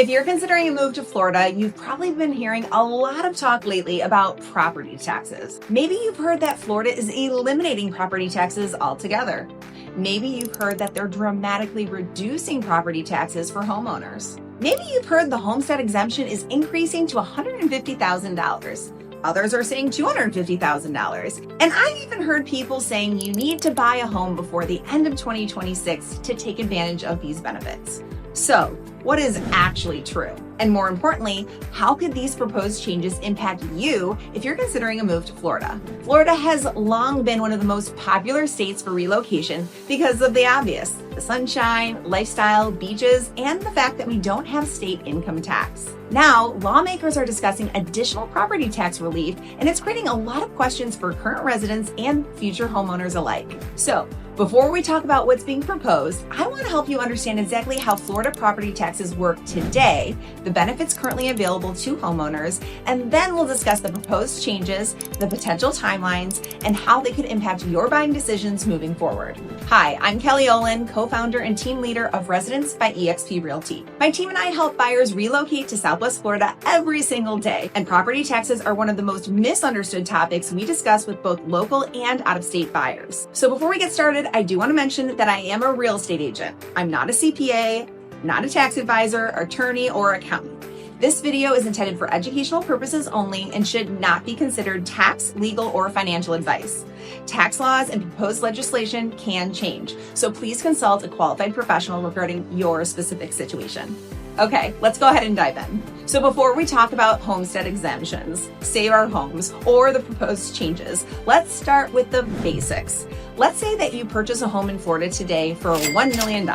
If you're considering a move to Florida, you've probably been hearing a lot of talk lately about property taxes. Maybe you've heard that Florida is eliminating property taxes altogether. Maybe you've heard that they're dramatically reducing property taxes for homeowners. Maybe you've heard the Homestead Exemption is increasing to $150,000. Others are saying $250,000. And I've even heard people saying you need to buy a home before the end of 2026 to take advantage of these benefits. So, what is actually true? And more importantly, how could these proposed changes impact you if you're considering a move to Florida? Florida has long been one of the most popular states for relocation because of the obvious: the sunshine, lifestyle, beaches, and the fact that we don't have state income tax. Now, lawmakers are discussing additional property tax relief, and it's creating a lot of questions for current residents and future homeowners alike. So, before we talk about what's being proposed, I want to help you understand exactly how Florida property taxes work today, the benefits currently available to homeowners, and then we'll discuss the proposed changes, the potential timelines, and how they could impact your buying decisions moving forward. Hi, I'm Kelly Olin, co-founder and team leader of Residence by eXp Realty. My team and I help buyers relocate to Southwest Florida every single day, and property taxes are one of the most misunderstood topics we discuss with both local and out-of-state buyers. So before we get started, I do want to mention that I am a real estate agent. I'm not a CPA, not a tax advisor, attorney, or accountant. This video is intended for educational purposes only and should not be considered tax, legal, or financial advice. Tax laws and proposed legislation can change, so please consult a qualified professional regarding your specific situation. Okay, let's go ahead and dive in. So before we talk about homestead exemptions, save our homes, or the proposed changes, let's start with the basics. Let's say that you purchase a home in Florida today for $1 million.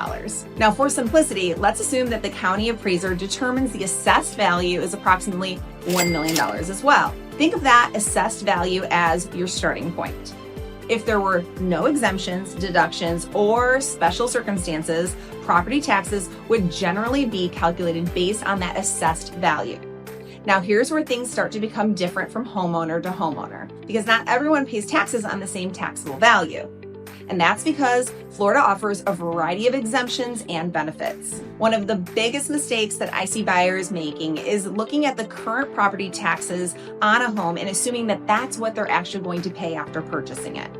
Now, for simplicity, let's assume that the county appraiser determines the assessed value is approximately $1 million as well. Think of that assessed value as your starting point. If there were no exemptions, deductions, or special circumstances, property taxes would generally be calculated based on that assessed value. Now, here's where things start to become different from homeowner to homeowner, because not everyone pays taxes on the same taxable value. And that's because Florida offers a variety of exemptions and benefits. One of the biggest mistakes that I see buyers making is looking at the current property taxes on a home and assuming that that's what they're actually going to pay after purchasing it.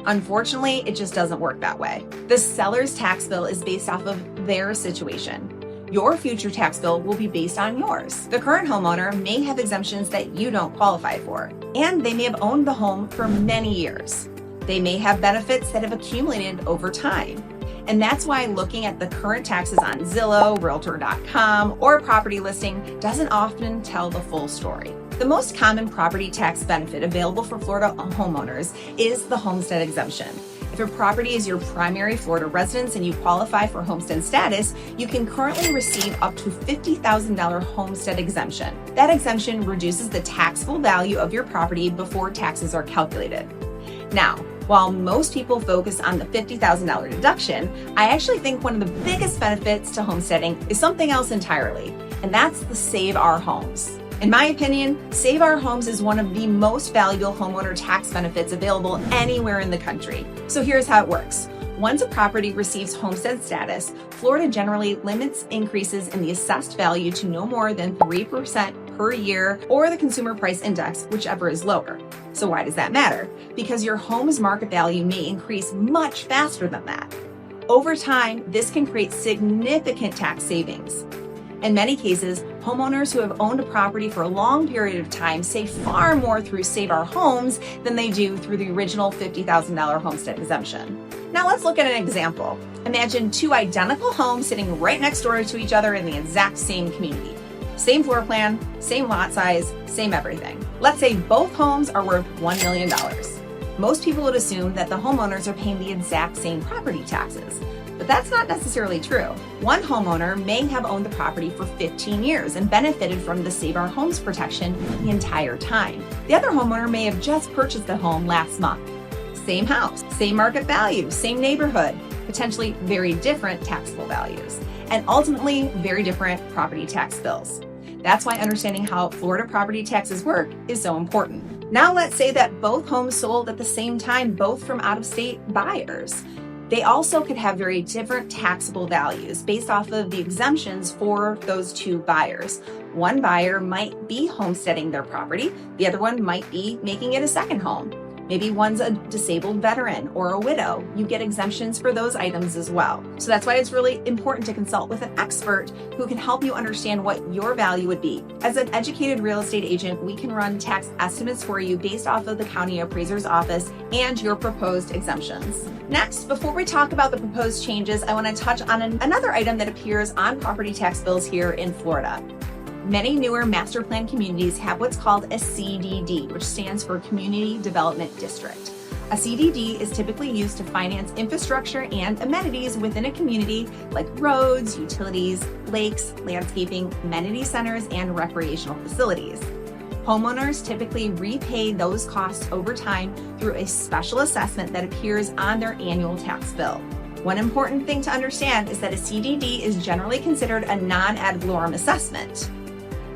Unfortunately, it just doesn't work that way. The seller's tax bill is based off of their situation. Your future tax bill will be based on yours. The current homeowner may have exemptions that you don't qualify for, and they may have owned the home for many years. They may have benefits that have accumulated over time. And that's why looking at the current taxes on Zillow, Realtor.com, or a property listing doesn't often tell the full story. The most common property tax benefit available for Florida homeowners is the Homestead Exemption. If a property is your primary Florida residence and you qualify for homestead status, you can currently receive up to $50,000 homestead exemption. That exemption reduces the taxable value of your property before taxes are calculated. Now, while most people focus on the $50,000 deduction, I actually think one of the biggest benefits to homesteading is something else entirely, and that's the Save Our Homes. In my opinion, Save Our Homes is one of the most valuable homeowner tax benefits available anywhere in the country. So here's how it works. Once a property receives homestead status, Florida generally limits increases in the assessed value to no more than 3% per year or the consumer price index, whichever is lower. So why does that matter? Because your home's market value may increase much faster than that. Over time, this can create significant tax savings. In many cases, homeowners who have owned a property for a long period of time save far more through Save Our Homes than they do through the original $50,000 homestead exemption. Now let's look at an example. Imagine two identical homes sitting right next door to each other in the exact same community. Same floor plan, same lot size, same everything. Let's say both homes are worth $1 million. Most people would assume that the homeowners are paying the exact same property taxes. But that's not necessarily true. One homeowner may have owned the property for 15 years and benefited from the Save Our Homes protection the entire time. The other homeowner may have just purchased the home last month. Same house, same market value, same neighborhood, potentially very different taxable values, and ultimately very different property tax bills. That's why understanding how Florida property taxes work is so important. Now let's say that both homes sold at the same time, both from out-of-state buyers. They also could have very different taxable values based off of the exemptions for those two buyers. One buyer might be homesteading their property, the other one might be making it a second home. Maybe one's a disabled veteran or a widow. You get exemptions for those items as well. So that's why it's really important to consult with an expert who can help you understand what your value would be. As an educated real estate agent, we can run tax estimates for you based off of the county appraiser's office and your proposed exemptions. Next, before we talk about the proposed changes, I want to touch on another item that appears on property tax bills here in Florida. Many newer master plan communities have what's called a CDD, which stands for Community Development District. A CDD is typically used to finance infrastructure and amenities within a community like roads, utilities, lakes, landscaping, amenity centers, and recreational facilities. Homeowners typically repay those costs over time through a special assessment that appears on their annual tax bill. One important thing to understand is that a CDD is generally considered a non-ad valorem assessment.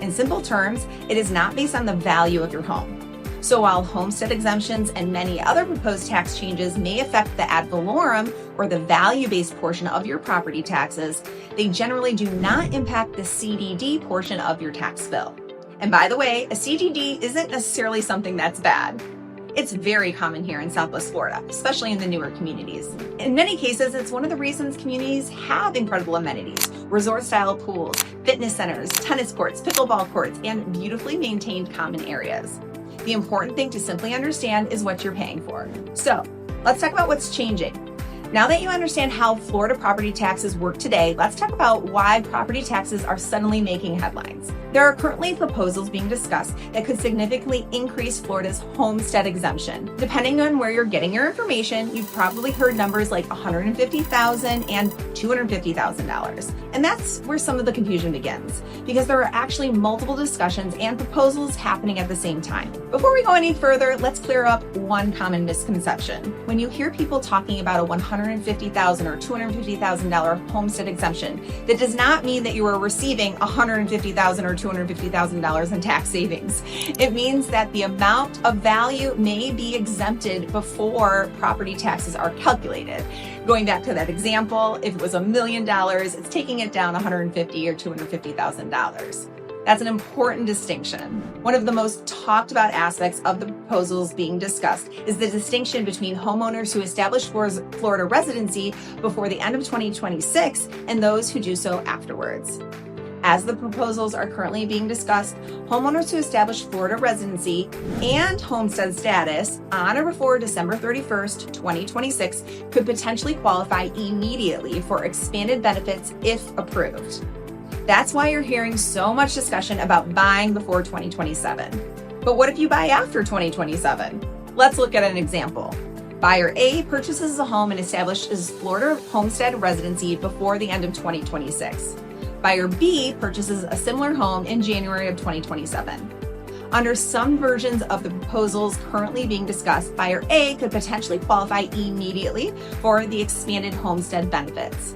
In simple terms, it is not based on the value of your home. So while homestead exemptions and many other proposed tax changes may affect the ad valorem or the value-based portion of your property taxes, they generally do not impact the CDD portion of your tax bill. And by the way, a CDD isn't necessarily something that's bad. It's very common here in Southwest Florida, especially in the newer communities. In many cases, it's one of the reasons communities have incredible amenities, resort-style pools, fitness centers, tennis courts, pickleball courts, and beautifully maintained common areas. The important thing to simply understand is what you're paying for. So, let's talk about what's changing. Now that you understand how Florida property taxes work today, let's talk about why property taxes are suddenly making headlines. There are currently proposals being discussed that could significantly increase Florida's homestead exemption. Depending on where you're getting your information, you've probably heard numbers like $150,000 and $250,000. And that's where some of the confusion begins, because there are actually multiple discussions and proposals happening at the same time. Before we go any further, let's clear up one common misconception. When you hear people talking about a $150,000 or $250,000 homestead exemption, that does not mean that you are receiving $150,000 or $250,000 in tax savings. It means that the amount of value may be exempted before property taxes are calculated. Going back to that example, if it was $1 million, it's taking it down $150,000 or $250,000. That's an important distinction. One of the most talked about aspects of the proposals being discussed is the distinction between homeowners who establish Florida residency before the end of 2026 and those who do so afterwards. As the proposals are currently being discussed, homeowners who establish Florida residency and homestead status on or before December 31st, 2026 could potentially qualify immediately for expanded benefits if approved. That's why you're hearing so much discussion about buying before 2027. But what if you buy after 2027? Let's look at an example. Buyer A purchases a home and establishes Florida homestead residency before the end of 2026. Buyer B purchases a similar home in January of 2027. Under some versions of the proposals currently being discussed, Buyer A could potentially qualify immediately for the expanded homestead benefits.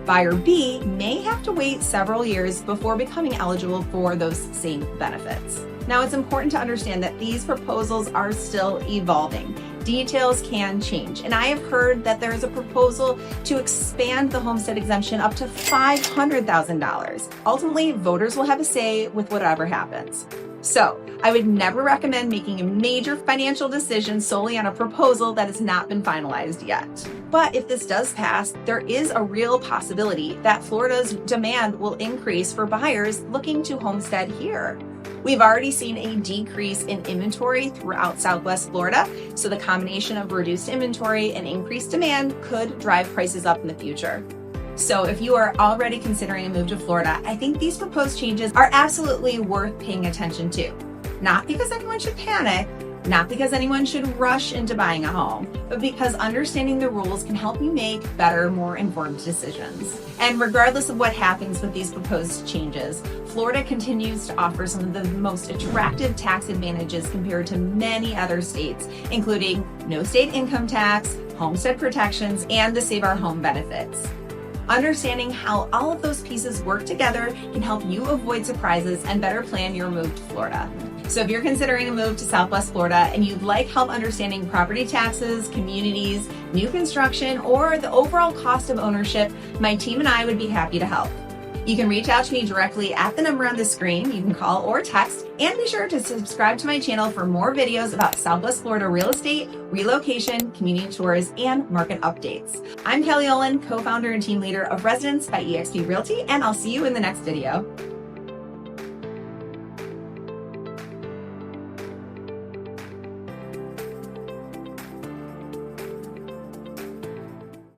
Buyer B may have to wait several years before becoming eligible for those same benefits. Now, it's important to understand that these proposals are still evolving. Details can change, and I have heard that there is a proposal to expand the homestead exemption up to $500,000. Ultimately, voters will have a say with whatever happens. So, I would never recommend making a major financial decision solely on a proposal that has not been finalized yet. But if this does pass, there is a real possibility that Florida's demand will increase for buyers looking to homestead here. We've already seen a decrease in inventory throughout Southwest Florida, so the combination of reduced inventory and increased demand could drive prices up in the future. So if you are already considering a move to Florida, I think these proposed changes are absolutely worth paying attention to. Not because anyone should panic, not because anyone should rush into buying a home, but because understanding the rules can help you make better, more informed decisions. And regardless of what happens with these proposed changes, Florida continues to offer some of the most attractive tax advantages compared to many other states, including no state income tax, homestead protections, and the Save Our Home benefits. Understanding how all of those pieces work together can help you avoid surprises and better plan your move to Florida. So if you're considering a move to Southwest Florida and you'd like help understanding property taxes, communities, new construction, or the overall cost of ownership, my team and I would be happy to help. You can reach out to me directly at the number on the screen. You can call or text, and be sure to subscribe to my channel for more videos about Southwest Florida real estate, relocation, community tours, and market updates. I'm Kelly Olin, co-founder and team leader of Residence by eXp Realty, and I'll see you in the next video.